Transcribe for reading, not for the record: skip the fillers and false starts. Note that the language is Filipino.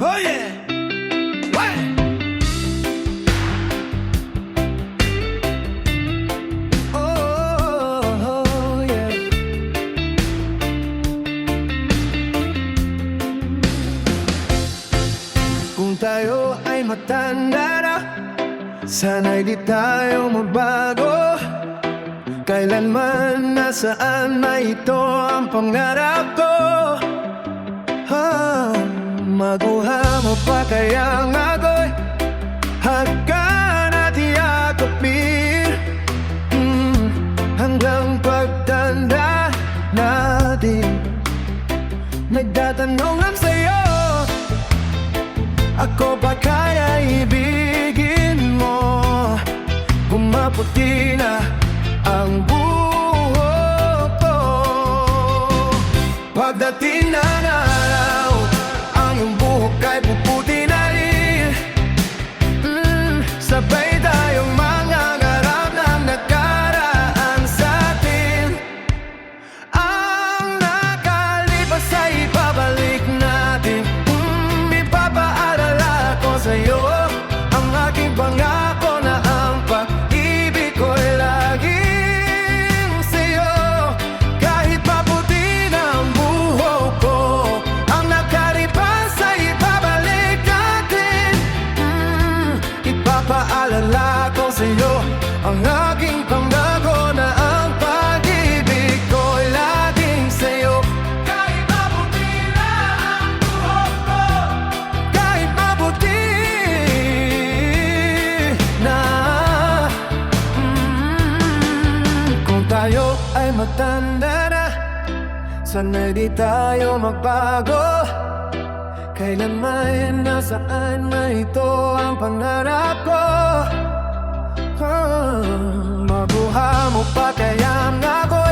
Oh yeah! Hey! Oh yeah! Kung tayo ay matanda na, sana'y di tayo magbago. Kailanman, nasaan na ito ang pangarap ko. Maguha mo pa kaya ang ako'y hagkan at yakapin, hanggang pagtanda natin. Nagtatanong lang sa'yo, ako ba kaya ibigin mo? Kung maputi na ang buhok ko, pagdating na araw, ang iyong buhok ay puputi na rin. Sabay tayong mangangarap ng nakaraan sa atin. Ang nakalipas ay ibabalik natin. Ipapaalala ko sa'yo ang aking pangako na ang pag-ibig ko'y laging sa'yo. Kahit maputi na ang buhok ko, ang nakalipas ay ibabalik natin. Ipapaalala ko sa'yo ang aking pangako na ang pag-ibig ko'y laging sa'yo. Kahit maputi na ang buhok ko, kahit maputi na, kung tayo ay matanda na, sana'y di tayo magbago. Kailanman, nasaan na ito ang pangarap ko. Mabuha mo pa kaya ako